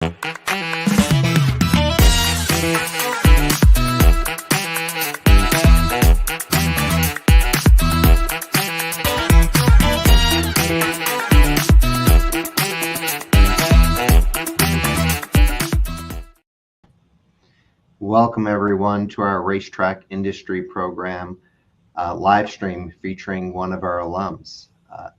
Welcome everyone to our racetrack industry program live stream featuring one of our alums.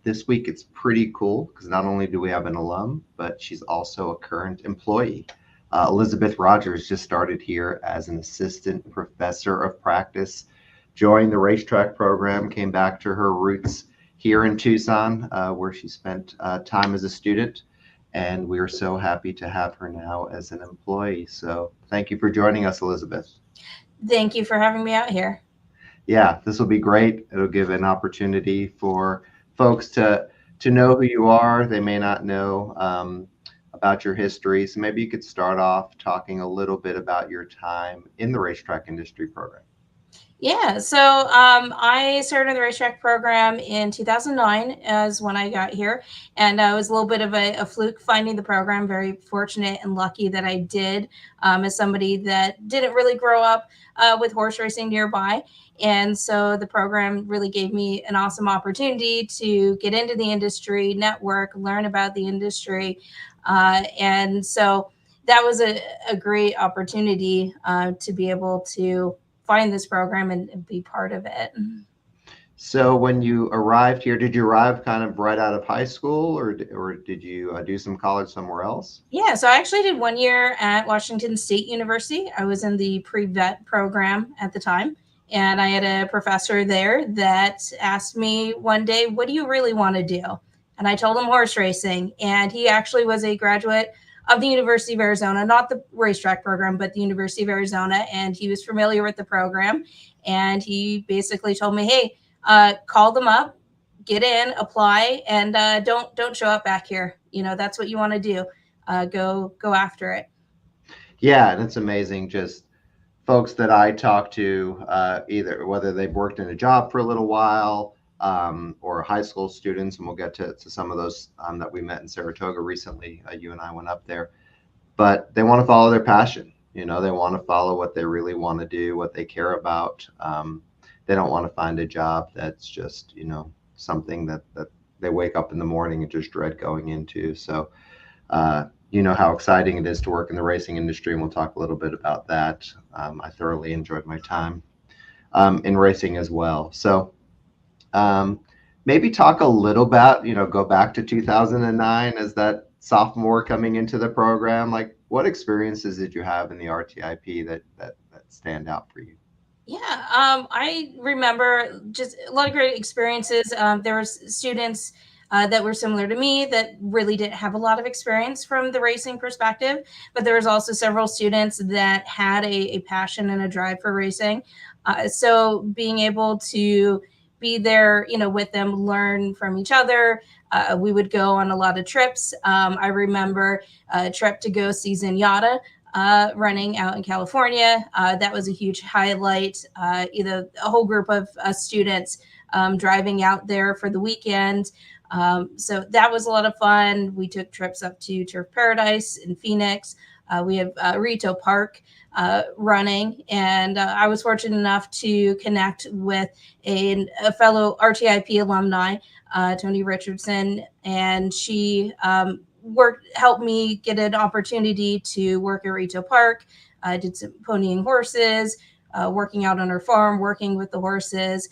This week it's pretty cool because not only do we have an alum, but she's also a current employee. Elizabeth Rogers just started here as an assistant professor of practice, joined the racetrack program, came back to her roots here in Tucson, where she spent time as a student. And we are so happy to have her now as an employee. So thank you for joining us, Elizabeth. Thank you for having me out here. Yeah, this will be great. It'll give an opportunity for folks to know who you are. They may not know about your history. So maybe you could start off talking a little bit about your time in the racetrack industry program. Yeah, so I started the racetrack program in 2009 as when I got here, and it was a little bit of a fluke finding the program. Very fortunate and lucky that I did, as somebody that didn't really grow up with horse racing nearby. And so the program really gave me an awesome opportunity to get into the industry, network, learn about the industry. And so that was a great opportunity to be able to find this program and be part of it. So when you arrived here, did you arrive kind of right out of high school, or did you do some college somewhere else? Yeah, so I actually did 1 year at Washington State University. I was in the pre-vet program at the time, and I had a professor there that asked me one day, what do you really want to do? And I told him horse racing, and he actually was a graduate of the University of Arizona, not the racetrack program, but the University of Arizona. And he was familiar with the program. And he basically told me, hey, call them up, get in, apply, and don't show up back here. You know, that's what you want to do. Go after it. Yeah, and it's amazing. Just folks that I talk to, either whether they've worked in a job for a little while, or high school students, and we'll get to some of those that we met in Saratoga recently. You and I went up there, but they want to follow their passion. You know, they want to follow what they really want to do, what they care about. They don't want to find a job that's just, you know, something that they wake up in the morning and just dread going into. So, you know how exciting it is to work in the racing industry, and we'll talk a little bit about that. I thoroughly enjoyed my time in racing as well. So maybe talk a little about, you know, go back to 2009 as that sophomore coming into the program. Like, what experiences did you have in the RTIP that stand out for you? Yeah, I remember just a lot of great experiences. There were students that were similar to me that really didn't have a lot of experience from the racing perspective, but there was also several students that had a passion and a drive for racing. So being able to be there, you know, with them, learn from each other. We would go on a lot of trips. I remember a trip to go see Zenyatta running out in California. That was a huge highlight. Either a whole group of students driving out there for the weekend. So that was a lot of fun. We took trips up to Turf Paradise in Phoenix. We have Rito Park running, and I was fortunate enough to connect with a fellow RTIP alumni, Tony Richardson, and she helped me get an opportunity to work at Rito Park. I did some ponying horses, working out on her farm, working with the horses.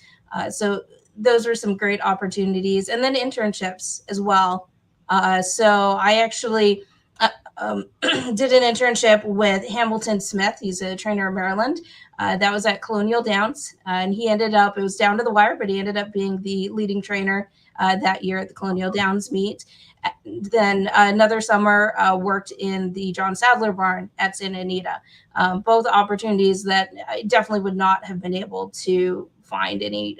So those were some great opportunities, and then internships as well. So I actually did an internship with Hamilton Smith. He's a trainer in Maryland. That was at Colonial Downs, and he ended up, it was down to the wire, but he ended up being the leading trainer that year at the Colonial Downs meet. Then another summer worked in the John Sadler barn at Santa Anita. Both opportunities that I definitely would not have been able to find any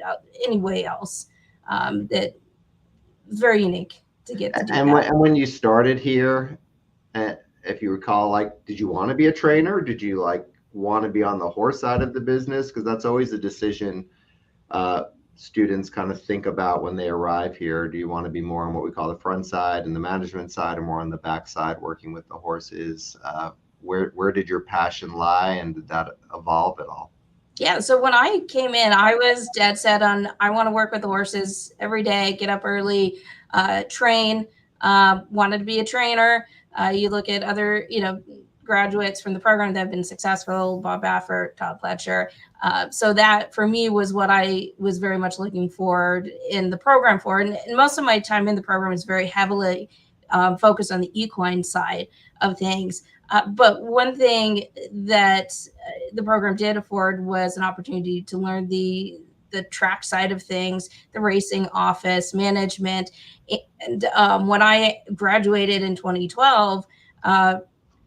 way else. That was very unique to get to do And that. when you started here, if you recall, like, did you want to be a trainer? Did you like want to be on the horse side of the business? Because that's always a decision students kind of think about when they arrive here? Do you want to be more on what we call the front side and the management side, or more on the back side working with the horses? Where did your passion lie, and did that evolve at all? Yeah, so when I came in, I was dead set on I want to work with the horses every day, get up early, train. Wanted to be a trainer. You look at other, graduates from the program that have been successful, Bob Baffert, Todd Pletcher. So that for me was what I was very much looking forward in the program for. And most of my time in the program is very heavily focused on the equine side of things. But one thing that the program did afford was an opportunity to learn the track side of things, the racing office management. And when I graduated in 2012,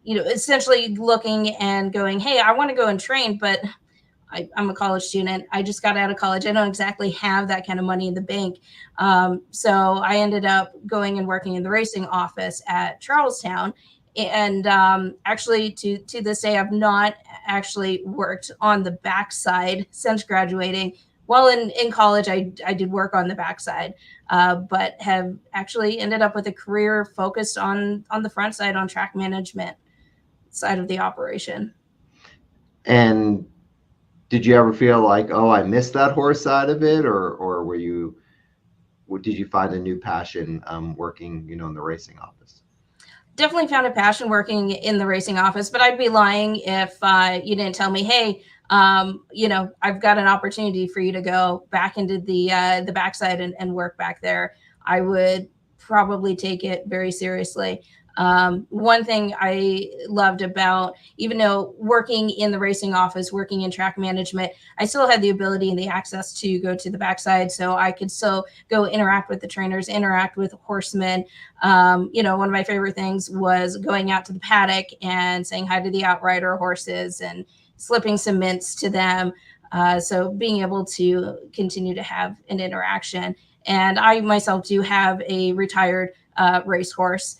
essentially looking and going, hey, I want to go and train, but I'm a college student. I just got out of college. I don't exactly have that kind of money in the bank. So I ended up going and working in the racing office at Charlestown. And actually, to this day, I've not actually worked on the backside since graduating. Well, in college, I did work on the backside, but have actually ended up with a career focused on the front side, on track management side of the operation. And did you ever feel like, oh, I missed that horse side of it, or did you find a new passion working, in the racing office? Definitely found a passion working in the racing office, but I'd be lying if you didn't tell me, hey, I've got an opportunity for you to go back into the backside and work back there. I would probably take it very seriously. One thing I loved about, even though working in the racing office, working in track management, I still had the ability and the access to go to the backside. So I could still go interact with the trainers, interact with horsemen. One of my favorite things was going out to the paddock and saying hi to the outrider horses and slipping some mints to them. So being able to continue to have an interaction. And I myself do have a retired racehorse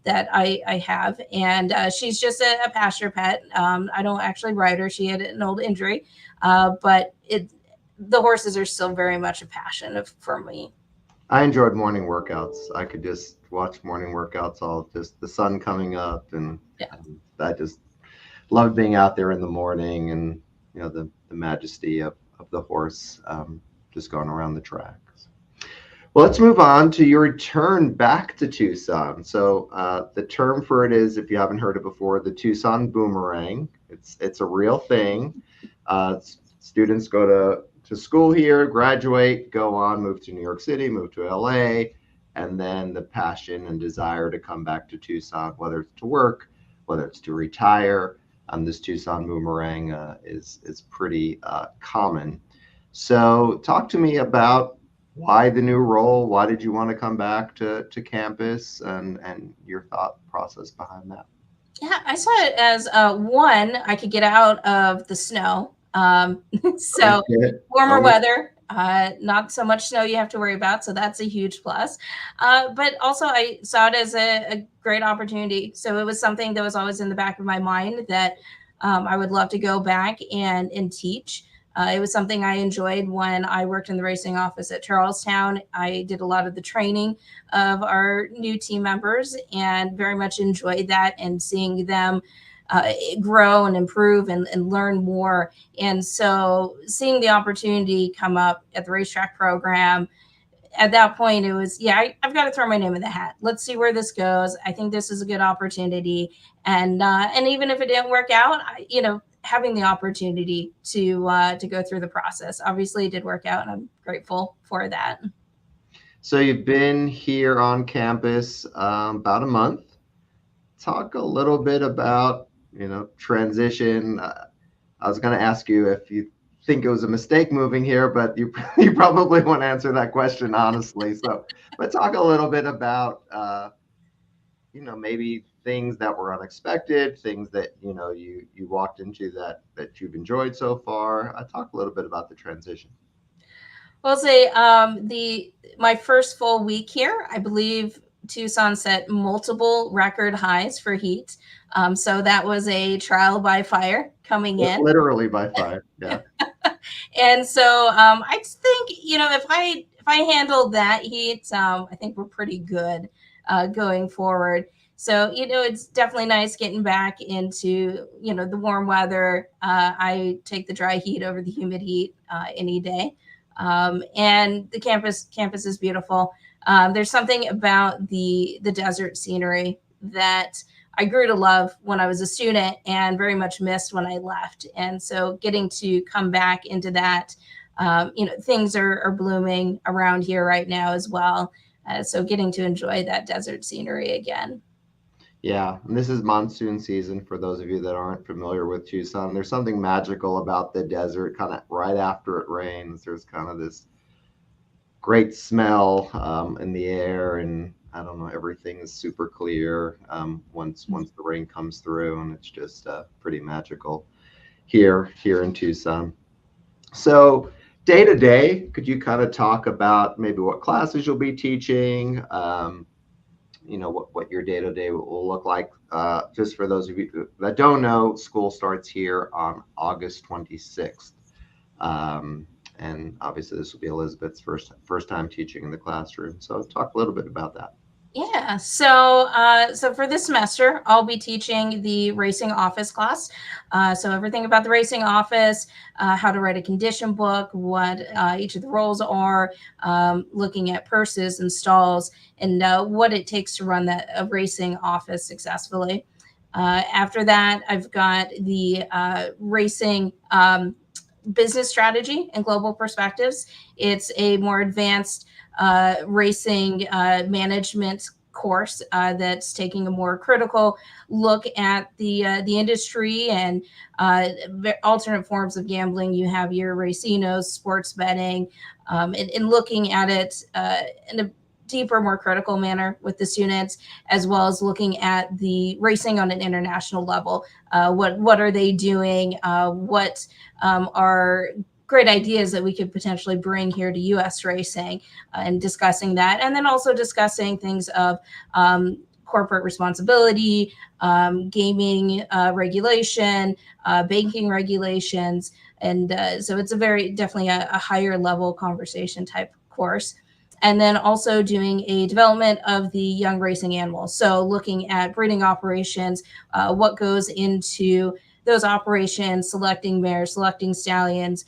that I have, and she's just a pasture pet. I don't actually ride her. She had an old injury, but the horses are still very much a passion for me. I enjoyed morning workouts. I could just watch morning workouts, all just the sun coming up, and I just loved being out there in the morning, and the majesty of the horse just going around the track. Well, let's move on to your return back to Tucson. So the term for it is, if you haven't heard it before, the Tucson boomerang. It's a real thing. Students go to school here, graduate, go on, move to New York City, move to LA, and then the passion and desire to come back to Tucson, whether it's to work, whether it's to retire. This Tucson boomerang is pretty common. So talk to me about why the new role? Why did you want to come back to campus, and your thought process behind that? Yeah, I saw it as one, I could get out of the snow. So warmer weather, not so much snow you have to worry about. So that's a huge plus. But also I saw it as a great opportunity. So it was something that was always in the back of my mind that I would love to go back and teach. It was something I enjoyed when I worked in the racing office at Charlestown. I did a lot of the training of our new team members and very much enjoyed that, and seeing them grow and improve and learn more. And so seeing the opportunity come up at the racetrack program, at that point it was, I've got to throw my name in the hat. Let's see where this goes. I think this is a good opportunity. And even if it didn't work out, having the opportunity to go through the process. Obviously, it did work out, and I'm grateful for that. So you've been here on campus about a month. Talk a little bit about, transition. I was going to ask you if you think it was a mistake moving here, but you probably won't answer that question honestly. So, but talk a little bit about, maybe things that were unexpected, things that you walked into that you've enjoyed so far. Talk a little bit about the transition. Well, I'll say my first full week here, I believe Tucson set multiple record highs for heat. So that was a trial by fire coming in. Literally by fire, yeah. And so I think, if I handle that heat, I think we're pretty good going forward. So, it's definitely nice getting back into, the warm weather. I take the dry heat over the humid heat any day. And the campus is beautiful. There's something about the desert scenery that I grew to love when I was a student and very much missed when I left. And so getting to come back into that, things are blooming around here right now as well. So getting to enjoy that desert scenery again. Yeah, and this is monsoon season for those of you that aren't familiar with Tucson. There's something magical about the desert kind of right after it rains. There's kind of this great smell in the air, and I don't know, everything is super clear once the rain comes through, and it's just pretty magical here in Tucson. So day to day, could you kind of talk about maybe what classes you'll be teaching? What your day to day will look like. Just for those of you that don't know, school starts here on August 26th. And obviously this will be Elizabeth's first time teaching in the classroom. So talk a little bit about that. Yeah, so for this semester, I'll be teaching the racing office class. So everything about the racing office, how to write a condition book, what each of the roles are, looking at purses and stalls, and what it takes to run a racing office successfully. After that, I've got the racing business strategy and global perspectives. It's a more advanced racing management course that's taking a more critical look at the industry and alternate forms of gambling. You have your racinos, sports betting, and looking at it in a deeper, more critical manner with the students, as well as looking at the racing on an international level. What are they doing? What are great ideas that we could potentially bring here to U.S. racing and discussing that. And then also discussing things of corporate responsibility, gaming regulation, banking regulations. And so it's definitely a higher level conversation type course. And then also doing a development of the young racing animals. So looking at breeding operations, what goes into those operations, selecting mares, selecting stallions,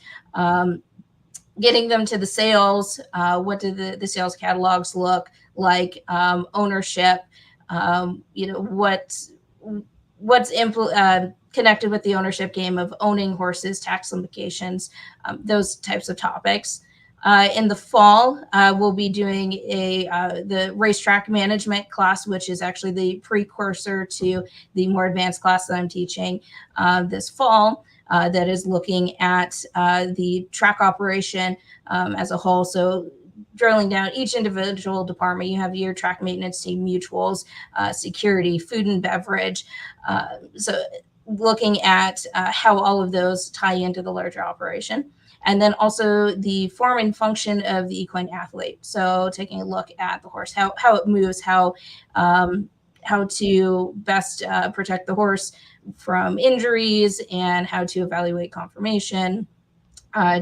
getting them to the sales. What do the sales catalogs look like? Ownership, what's connected with the ownership game of owning horses, tax implications, those types of topics. In the fall, we'll be doing the racetrack management class, which is actually the precursor to the more advanced class that I'm teaching this fall. That is looking at the track operation as a whole. So drilling down each individual department, you have your track maintenance team, mutuals, security, food and beverage. So looking at how all of those tie into the larger operation. And then also the form and function of the equine athlete. So taking a look at the horse, how it moves, how to best protect the horse from injuries, and how to evaluate conformation,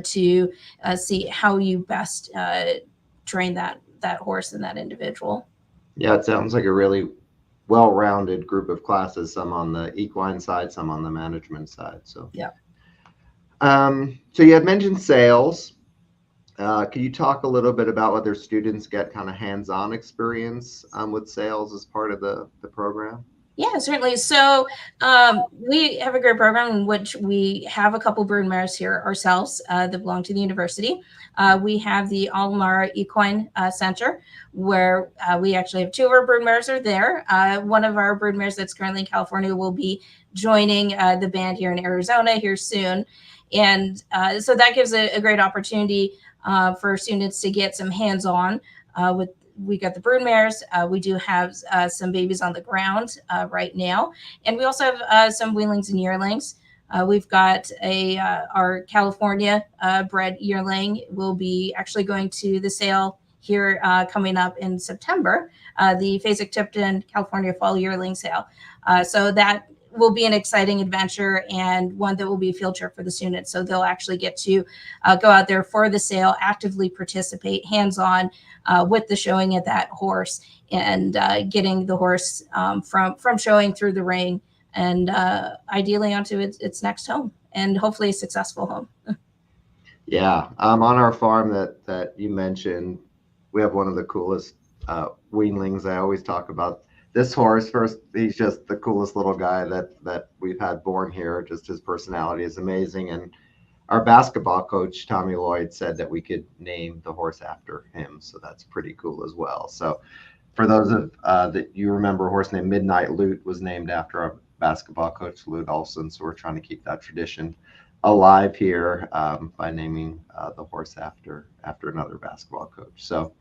to see how you best train that horse and that individual. Yeah, it sounds like a really well-rounded group of classes, some on the equine side, some on the management side. So yeah. So you had mentioned sales. Can you talk a little bit about whether students get kind of hands-on experience with sales as part of the program? Yeah, certainly. So we have a great program in which we have a couple brood mares here ourselves that belong to the university. We have the Alum Equine Center, where we actually have two of our brood mares are there. One of our brood mares that's currently in California will be joining the band here in Arizona here soon. And so that gives a great opportunity for students to get some hands-on with. We got the brood mares. We do have some babies on the ground right now. And we also have some weanlings and yearlings. We've got our California bred yearling will be actually going to the sale here coming up in September, the Fasig-Tipton California Fall Yearling Sale. So that will be an exciting adventure and one that will be a field trip for the students. So they'll actually get to go out there for the sale, actively participate hands-on with the showing of that horse, and getting the horse from showing through the ring and ideally onto its next home, and hopefully a successful home. Yeah, on our farm that you mentioned, we have one of the coolest weanlings. I always talk about this horse. First, he's just the coolest little guy that we've had born here. Just his personality is amazing. And our basketball coach, Tommy Lloyd, said that we could name the horse after him. So that's pretty cool as well. So for those of that you remember, a horse named Midnight Lute was named after our basketball coach, Lute Olson. So we're trying to keep that tradition alive here by naming the horse after another basketball coach. So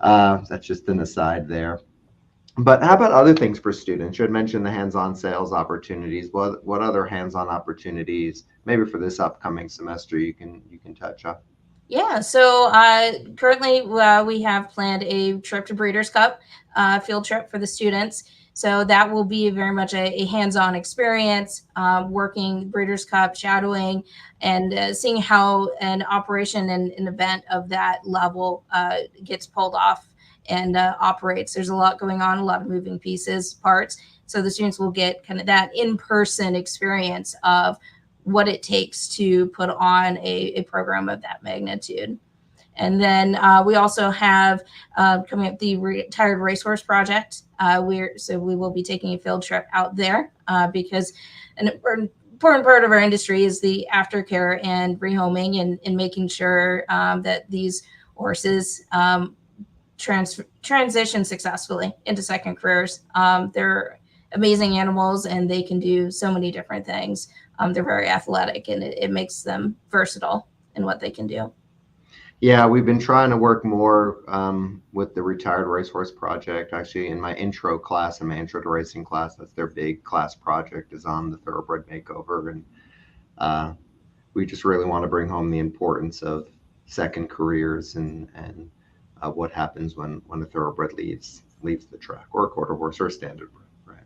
that's just an aside there. But how about other things for students? You had mentioned the hands-on sales opportunities. What other hands-on opportunities, maybe for this upcoming semester, you can touch on? Yeah, so currently we have planned a trip to Breeders' Cup field trip for the students. So that will be very much a hands-on experience, working Breeders' Cup, shadowing, and seeing how an operation and an event of that level gets pulled off and operates. There's a lot going on, a lot of moving pieces, parts. So the students will get kind of that in-person experience of what it takes to put on a program of that magnitude. And then we also have coming up the Retired Racehorse Project. So we will be taking a field trip out there because an important part of our industry is the aftercare and rehoming and making sure that these horses transition successfully into second careers. They're amazing animals and they can do so many different things. They're very athletic and it makes them versatile in what they can do. Yeah, we've been trying to work more with the Retired Racehorse Project. Actually, in my intro to racing class, that's their big class project, is on the thoroughbred makeover. And we just really want to bring home the importance of second careers and what happens when a thoroughbred leaves the track, or a quarter horse or a standard bred,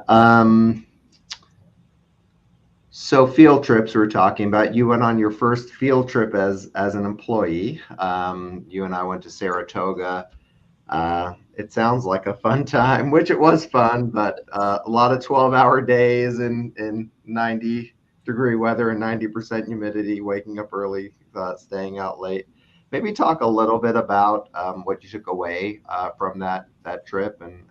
right? So field trips we were talking about. You went on your first field trip as an employee. You and I went to Saratoga. It sounds like a fun time, which it was fun, but a lot of 12-hour days in 90-degree weather and 90% humidity, waking up early, staying out late. Maybe talk a little bit about what you took away from that trip, and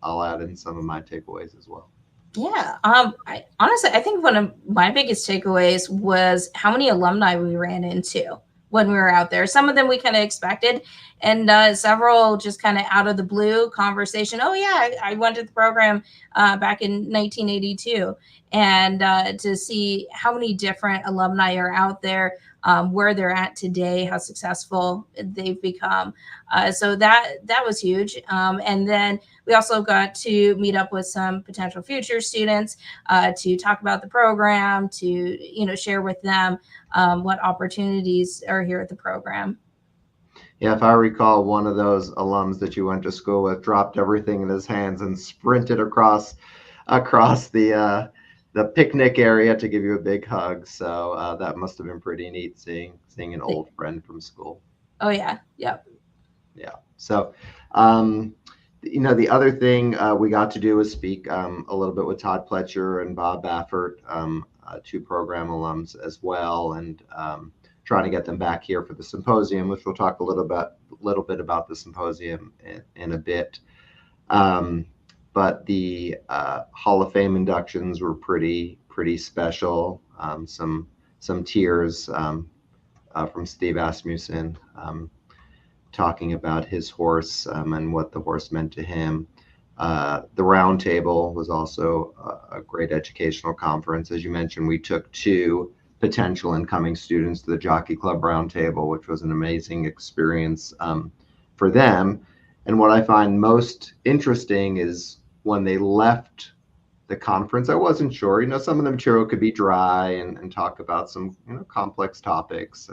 I'll add in some of my takeaways as well. Yeah. I think one of my biggest takeaways was how many alumni we ran into when we were out there. Some of them we kind of expected, and several just kind of out of the blue conversation. Oh yeah, I went to the program back in 1982, and to see how many different alumni are out there, where they're at today, how successful they've become. So that was huge. And then we also got to meet up with some potential future students to talk about the program, to share with them what opportunities are here at the program. Yeah, if I recall, one of those alums that you went to school with dropped everything in his hands and sprinted across the picnic area to give you a big hug. So that must have been pretty neat, seeing an old friend from school. Oh yeah, yep. Yeah. So, the other thing we got to do was speak a little bit with Todd Pletcher and Bob Baffert, two program alums as well, and trying to get them back here for the symposium, which we'll talk a little bit about the symposium in a bit. But the Hall of Fame inductions were pretty special. Some tears from Steve Asmussen, talking about his horse and what the horse meant to him. The Roundtable was also a great educational conference. As you mentioned, we took two potential incoming students to the Jockey Club Roundtable, which was an amazing experience for them. And what I find most interesting is when they left the conference, I wasn't sure, some of the material could be dry and talk about some complex topics,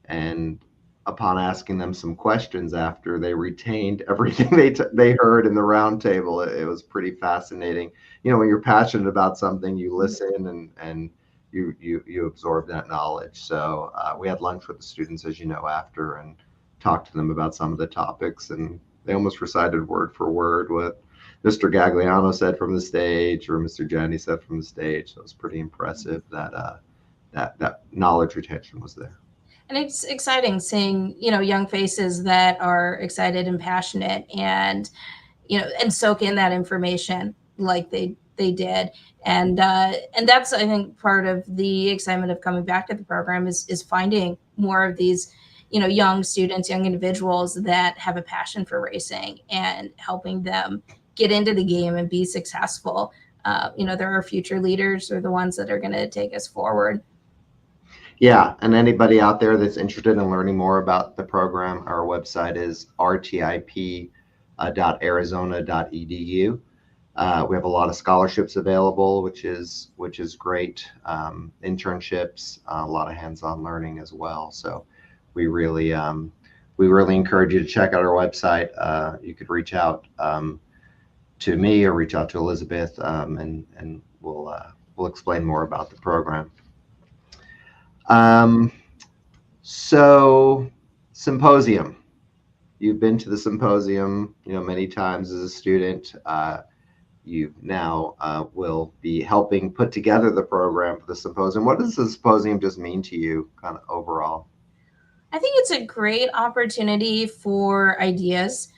and upon asking them some questions after, they retained everything they heard in the roundtable. It was pretty fascinating. You know, when you're passionate about something, you listen and you absorb that knowledge. So we had lunch with the students, as you know, after, and talked to them about some of the topics, and they almost recited word for word what Mr. Gagliano said from the stage or Mr. Janney said from the stage. So it was pretty impressive that that knowledge retention was there. And it's exciting seeing, you know, young faces that are excited and passionate and, you know, and soak in that information like they did. And that's, I think, part of the excitement of coming back to the program is finding more of these, you know, young students, young individuals that have a passion for racing and helping them get into the game and be successful. You know, they're our future leaders, or the ones that are going to take us forward. Yeah, and anybody out there that's interested in learning more about the program, our website is rtip.arizona.edu. We have a lot of scholarships available, which is great. Internships, a lot of hands-on learning as well. So we really encourage you to check out our website. You could reach out to me or reach out to Elizabeth, and we'll explain more about the program. So symposium. You've been to the symposium, you know, many times as a student. You now will be helping put together the program for the symposium. What does the symposium just mean to you, kind of overall? I think it's a great opportunity for ideas.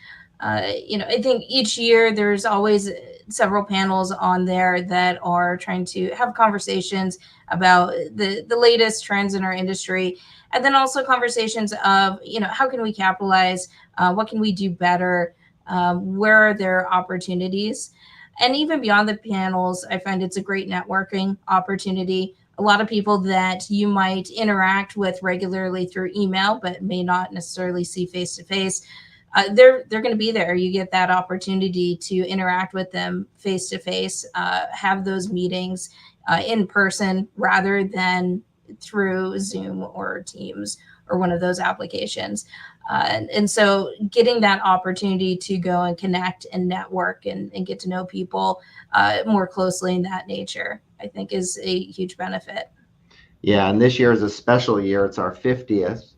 You know, I think each year there's always several panels on there that are trying to have conversations about the latest trends in our industry, and then also conversations of, you know, how can we capitalize, what can we do better, where are there opportunities, and even beyond the panels, I find it's a great networking opportunity. A lot of people that you might interact with regularly through email, but may not necessarily see face to face, they're going to be there. You get that opportunity to interact with them face to face, have those meetings in person rather than through Zoom or Teams or one of those applications. And so getting that opportunity to go and connect and network and get to know people more closely in that nature, I think is a huge benefit. Yeah, and this year is a special year. It's our 50th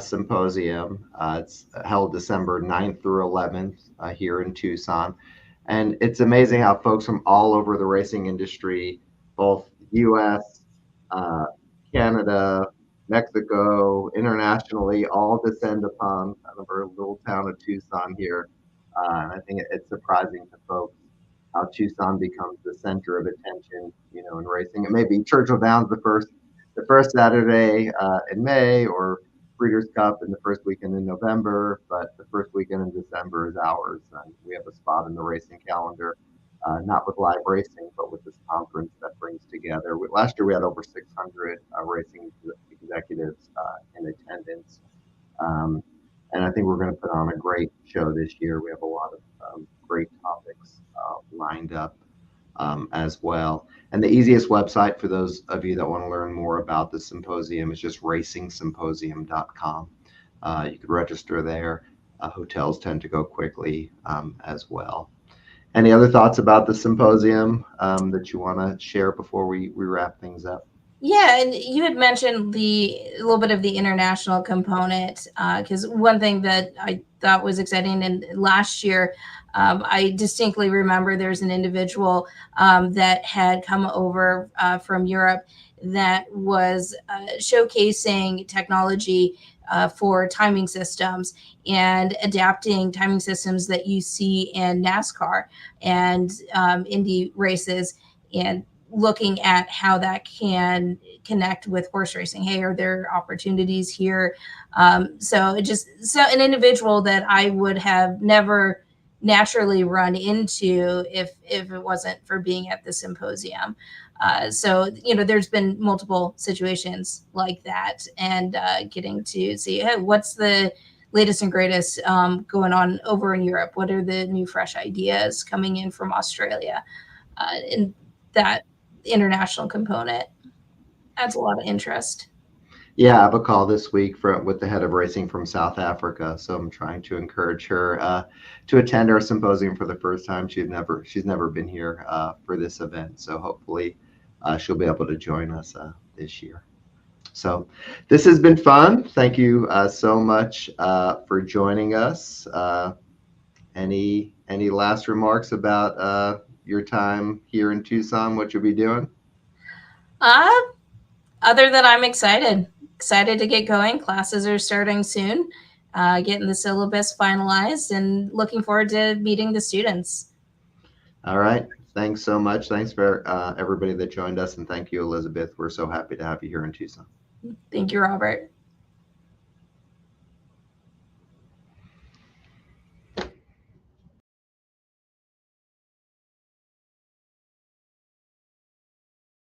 symposium. It's held December 9th through 11th here in Tucson. And it's amazing how folks from all over the racing industry, both US, uh, Canada, Mexico, internationally, all descend upon kind of our little town of Tucson here. And I think it's surprising to folks how Tucson becomes the center of attention, you know, in racing. It may be Churchill Downs the first Saturday in May, or Breeders' Cup in the first weekend in November, but the first weekend in December is ours. And we have a spot in the racing calendar, not with live racing, but with this conference that brings together. Last year we had over 600 racing executives in attendance. Um, and I think we're going to put on a great show this year. We have a lot of great topics lined up as well. And the easiest website for those of you that want to learn more about the symposium is just racingsymposium.com. You could register there. Hotels tend to go quickly as well. Any other thoughts about the symposium that you want to share before we wrap things up? Yeah, and you had mentioned a little bit of the international component, because one thing that I thought was exciting, and last year, I distinctly remember there's an individual that had come over from Europe that was showcasing technology for timing systems and adapting timing systems that you see in NASCAR and Indy races, and looking at how that can connect with horse racing. Hey, are there opportunities here? So an individual that I would have never naturally run into if it wasn't for being at the symposium. So, you know, there's been multiple situations like that, and getting to see, hey, what's the latest and greatest going on over in Europe? What are the new fresh ideas coming in from Australia? And that international component adds a lot of interest. Yeah, I have a call this week with the head of racing from South Africa. So I'm trying to encourage her to attend our symposium for the first time. She's never been here for this event. So hopefully she'll be able to join us this year. So this has been fun. Thank you so much for joining us. Any last remarks about your time here in Tucson? What you'll be doing? Uh, Other than I'm excited to get going. Classes are starting soon, getting the syllabus finalized, and looking forward to meeting the students. All right. Thanks so much. Thanks for everybody that joined us. And thank you, Elizabeth. We're so happy to have you here in Tucson. Thank you, Robert.